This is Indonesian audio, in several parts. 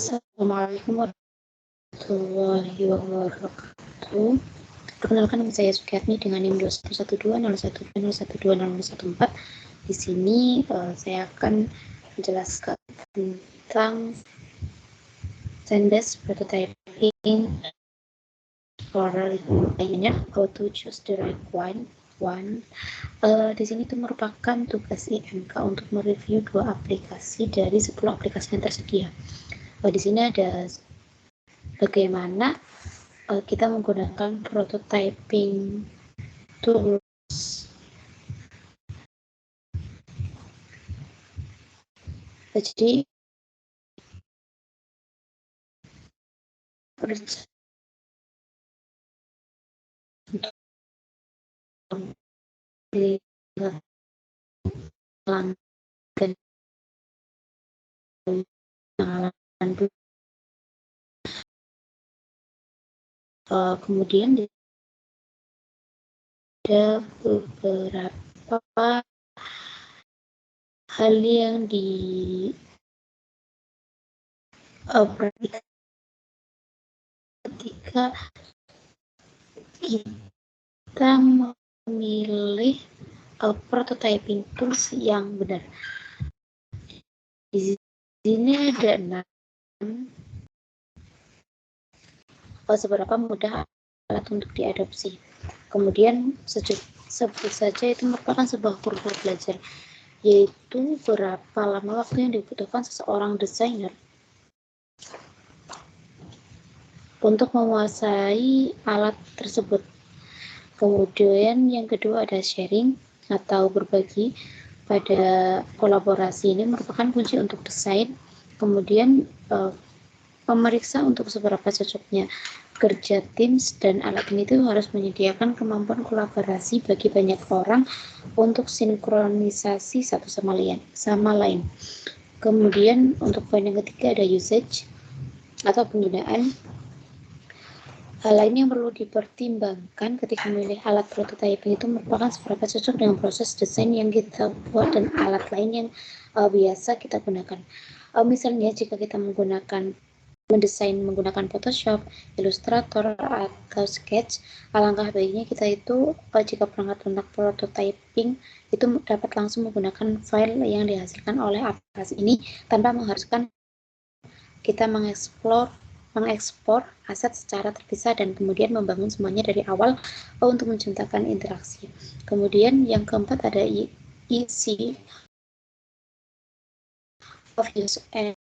Assalamualaikum warahmatullahi wabarakatuh. Perkenalkan, nama saya Sukiatni dengan NIM 2112012012014. Di sini saya akan menjelaskan tentang Zendesk prototyping for lainnya, how to choose the right one. Di sini itu merupakan tugas IMK untuk mereview 2 aplikasi dari 10 aplikasi yang tersedia. Di sini ada bagaimana kita menggunakan prototyping tools. Jadi kemudian ada beberapa hal yang diperhatikan ketika kita memilih prototyping tools yang benar. Di sini ada 6 seberapa mudah alat untuk diadopsi. Kemudian sebut saja itu merupakan sebuah kurva belajar, yaitu berapa lama waktu yang dibutuhkan seseorang desainer untuk menguasai alat tersebut. Kemudian yang kedua ada sharing atau berbagi. Pada kolaborasi ini merupakan kunci untuk desain. Kemudian pemeriksa untuk seberapa cocoknya kerja Teams dan alat ini itu harus menyediakan kemampuan kolaborasi bagi banyak orang untuk sinkronisasi satu sama lain. Kemudian untuk poin yang ketiga ada usage atau penggunaan. Hal lain yang perlu dipertimbangkan ketika memilih alat prototyping itu merupakan seberapa cocok dengan proses desain yang kita buat dan alat lain yang biasa kita gunakan. Misalnya jika kita mendesain menggunakan Photoshop, Illustrator, atau Sketch, alangkah baiknya kita itu jika perangkat lunak prototyping itu dapat langsung menggunakan file yang dihasilkan oleh aplikasi ini tanpa mengharuskan kita mengekspor aset secara terpisah dan kemudian membangun semuanya dari awal untuk menciptakan interaksi. Kemudian yang keempat ada easy of use and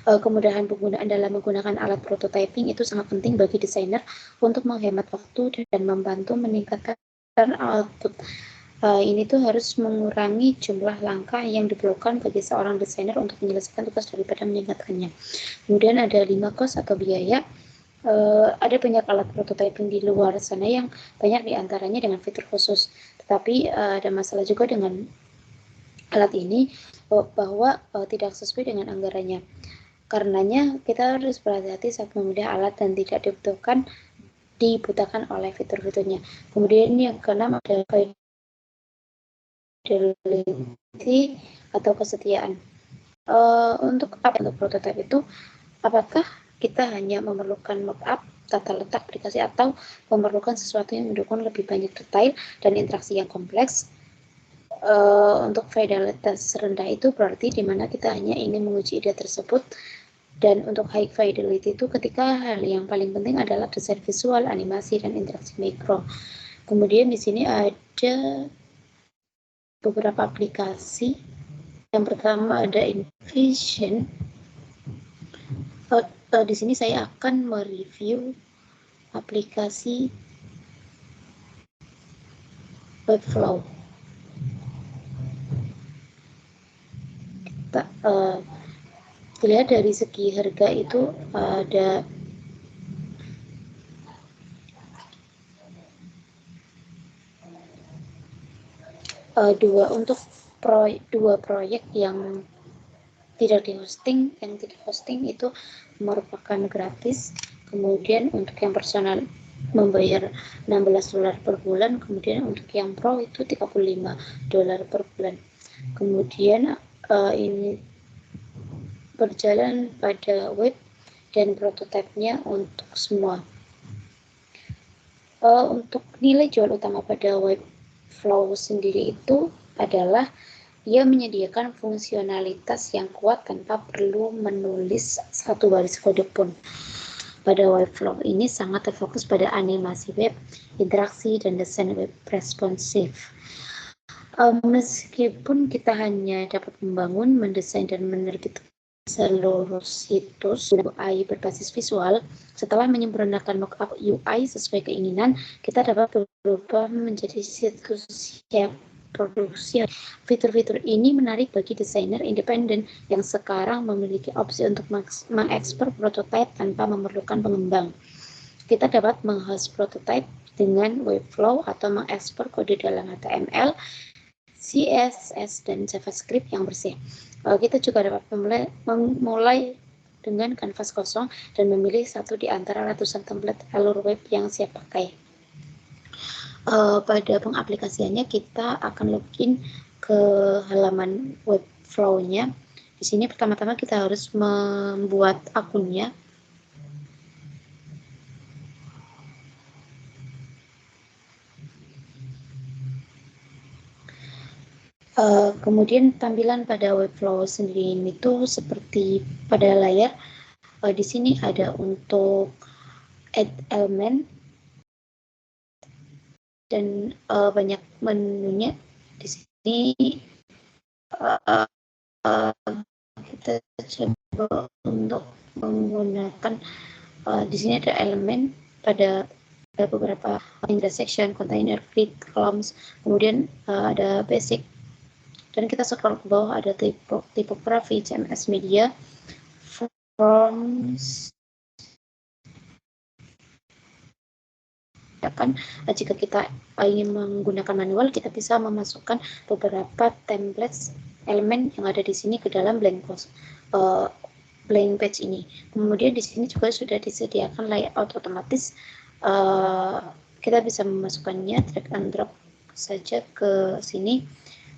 kemudahan penggunaan dalam menggunakan alat prototyping itu sangat penting bagi desainer untuk menghemat waktu dan membantu meningkatkan output. Ini tuh harus mengurangi jumlah langkah yang diperlukan bagi seorang desainer untuk menyelesaikan tugas daripada meningkatkannya. Kemudian ada 5 cost atau biaya. Ada banyak alat prototyping di luar sana yang banyak diantaranya dengan fitur khusus, tetapi ada masalah juga dengan alat ini bahwa tidak sesuai dengan anggarannya. Karenanya kita harus berhati-hati saat memilih alat dan tidak dibutakan oleh fitur-fiturnya. Kemudian yang keenam ada fidelity atau kesetiaan. Untuk prototype itu, apakah kita hanya memerlukan mockup, tata letak aplikasi, atau memerlukan sesuatu yang mendukung lebih banyak detail dan interaksi yang kompleks? Untuk fidelitas rendah itu berarti dimana kita hanya ingin menguji ide tersebut, dan untuk high fidelity itu ketika hal yang paling penting adalah desain visual, animasi, dan interaksi mikro. Kemudian di sini ada beberapa aplikasi. Yang pertama ada InVision. Di sini saya akan mereview aplikasi Webflow. Kita lihat dari segi harga itu ada dua proyek yang tidak di-hosting. Yang tidak hosting itu merupakan gratis. Kemudian untuk yang personal membayar $16 per bulan. Kemudian untuk yang pro itu $35 per bulan. Kemudian ini berjalan pada web dan prototipenya untuk semua. Untuk nilai jual utama pada Webflow sendiri itu adalah ia menyediakan fungsionalitas yang kuat tanpa perlu menulis satu baris kode pun. Pada Webflow ini sangat terfokus pada animasi web, interaksi, dan desain web responsif. Meskipun kita hanya dapat membangun, mendesain, dan menerbitkan seluruh situs UI berbasis visual, setelah menyempurnakan mockup UI sesuai keinginan, kita dapat berubah menjadi situs siap produksi. Fitur-fitur ini menarik bagi desainer independen yang sekarang memiliki opsi untuk mengekspor prototipe tanpa memerlukan pengembang. Kita dapat menghost prototipe dengan Webflow atau mengekspor kode dalam HTML, CSS, dan JavaScript yang bersih. Kita juga dapat memulai dengan kanvas kosong dan memilih satu di antara ratusan template alur web yang siap pakai. Pada pengaplikasiannya kita akan login ke halaman Webflow-nya. Di sini pertama-tama kita harus membuat akunnya. Kemudian tampilan pada Webflow sendiri itu seperti pada layar. Di sini ada untuk add element dan banyak menunya. Di sini kita coba untuk menggunakan di sini ada elemen pada beberapa intersection, container, grid, columns, kemudian ada basic. Dan kita scroll ke bawah ada typography, CMS media, forms. Jika kita ingin menggunakan manual, kita bisa memasukkan beberapa templates elemen yang ada di sini ke dalam blank page ini. Kemudian di sini juga sudah disediakan layout otomatis. Kita bisa memasukkannya drag and drop saja ke sini.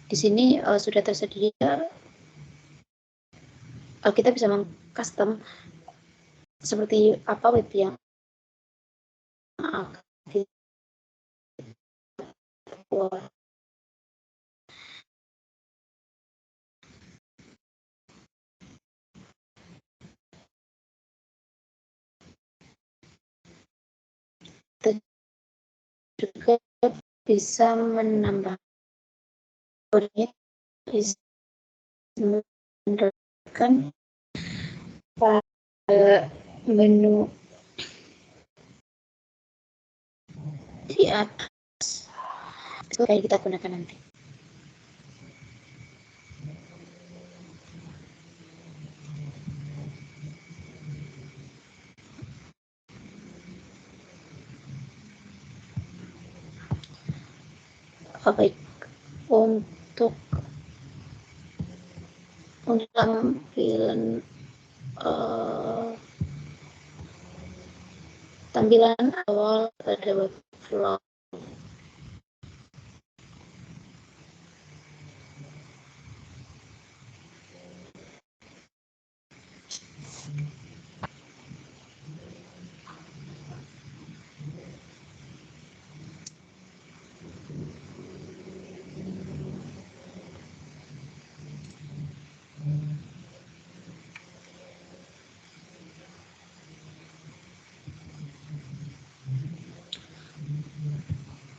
Di sini sudah tersedia, kita bisa mengcustom seperti apa web yang kita juga bisa menambah bisa menambahkan pada menu di atas itu kayak kita gunakan nanti. Baik, untuk tampilan awal pada Webflow.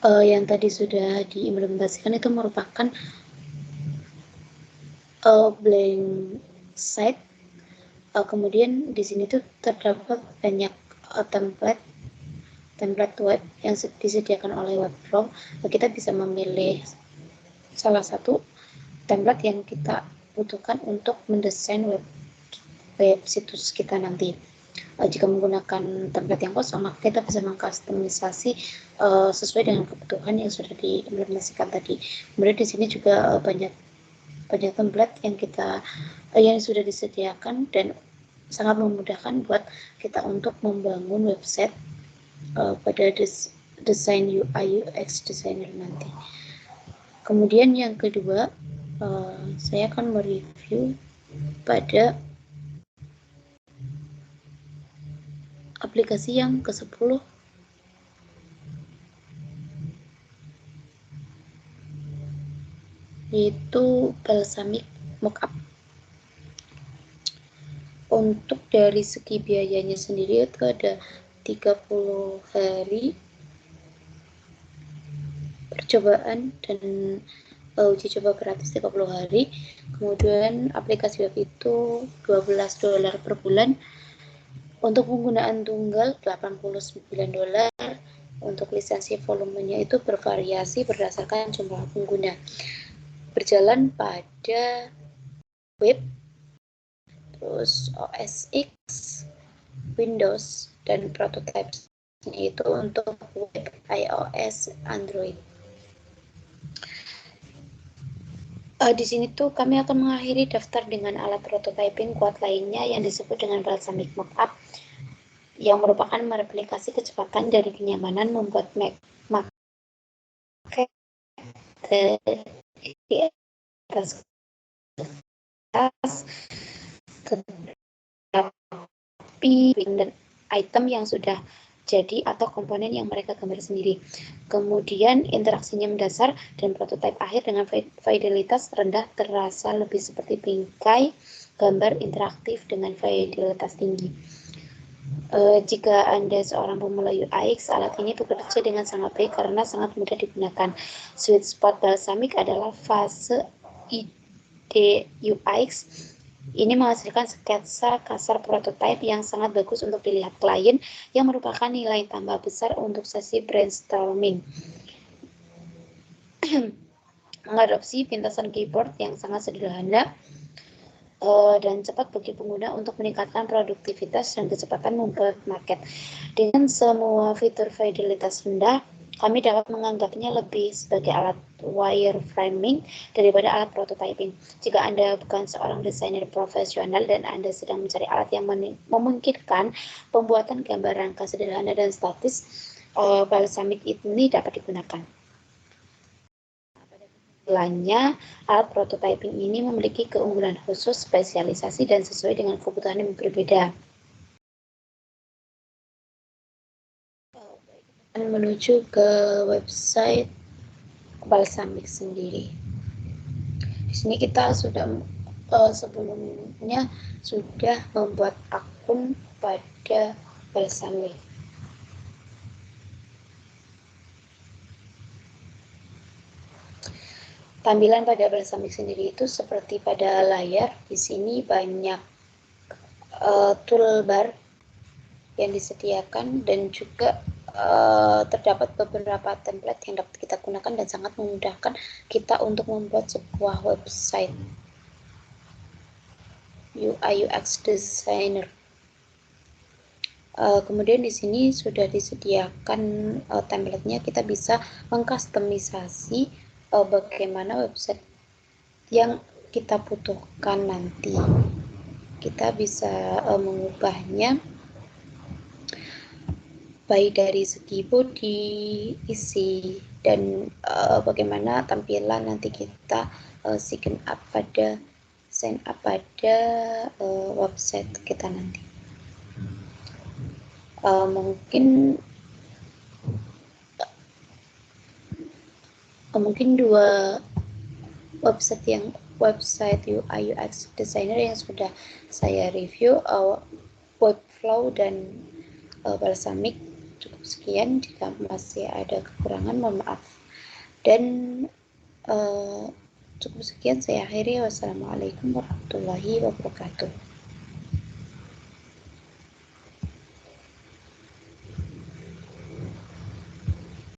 Yang tadi sudah diimplementasikan itu merupakan blank site. Kemudian di sini tuh terdapat banyak template web yang disediakan oleh Webflow. Kita bisa memilih salah satu template yang kita butuhkan untuk mendesain web situs kita nanti. Jika menggunakan template yang kosong, maka kita bisa mengkustomisasi sesuai dengan kebutuhan yang sudah diimplementasikan tadi. Kemudian di sini juga banyak template yang sudah disediakan dan sangat memudahkan buat kita untuk membangun website pada desain UI UX designer nanti. Kemudian yang kedua, saya akan mereview pada aplikasi yang ke-10 yaitu Balsamiq Mockup. Untuk dari segi biayanya sendiri itu ada 30 hari percobaan dan uji coba gratis 30 hari. Kemudian aplikasi web itu $12 per bulan. Untuk penggunaan tunggal $89. Untuk lisensi volumenya itu bervariasi berdasarkan jumlah pengguna. Berjalan pada web, terus OS X, Windows, dan prototype itu untuk web, iOS, Android. Di sini tuh kami akan mengakhiri daftar dengan alat prototyping kuat lainnya yang disebut dengan Balsamiq Mockup, yang merupakan mereplikasi kecepatan dari kenyamanan membuat Mac di atas kertas, tetapi dan item yang sudah jadi atau komponen yang mereka gambar sendiri. Kemudian interaksinya mendasar dan prototipe akhir dengan fidelitas rendah terasa lebih seperti bingkai gambar interaktif dengan fidelitas tinggi. Jika Anda seorang pemula UX, alat ini bekerja dengan sangat baik karena sangat mudah digunakan. Sweet spot Balsamiq adalah fase ide UX. Ini menghasilkan sketsa kasar prototipe yang sangat bagus untuk dilihat klien, yang merupakan nilai tambah besar untuk sesi brainstorming. Mengadopsi pintasan keyboard yang sangat sederhana dan cepat bagi pengguna untuk meningkatkan produktivitas dan kecepatan membuat market. Dengan semua fitur fidelitas rendah, kami dapat menganggapnya lebih sebagai alat wireframing daripada alat prototyping. Jika Anda bukan seorang desainer profesional dan Anda sedang mencari alat yang memungkinkan pembuatan gambar rangka sederhana dan statis, Balsamiq ini dapat digunakan. Lainnya, alat prototyping ini memiliki keunggulan khusus, spesialisasi, dan sesuai dengan kebutuhan yang berbeda. Menuju ke website Balsamiq sendiri. Di sini kita sudah sebelumnya sudah membuat akun pada Balsamiq. Tampilan pada Balsamiq sendiri itu seperti pada layar. Di sini banyak toolbar yang disediakan dan juga terdapat beberapa template yang dapat kita gunakan dan sangat memudahkan kita untuk membuat sebuah website UI UX designer. Kemudian di sini sudah disediakan template-nya, kita bisa mengkustomisasi bagaimana website yang kita butuhkan nanti. Kita bisa mengubahnya baik dari segi body, isi, dan bagaimana tampilan nanti kita sign up pada website kita nanti. Mungkin dua website UI UX designer yang sudah saya review, Webflow dan Balsamiq. Cukup sekian, jika masih ada kekurangan mohon maaf, dan cukup sekian saya akhiri. Wassalamualaikum warahmatullahi wabarakatuh.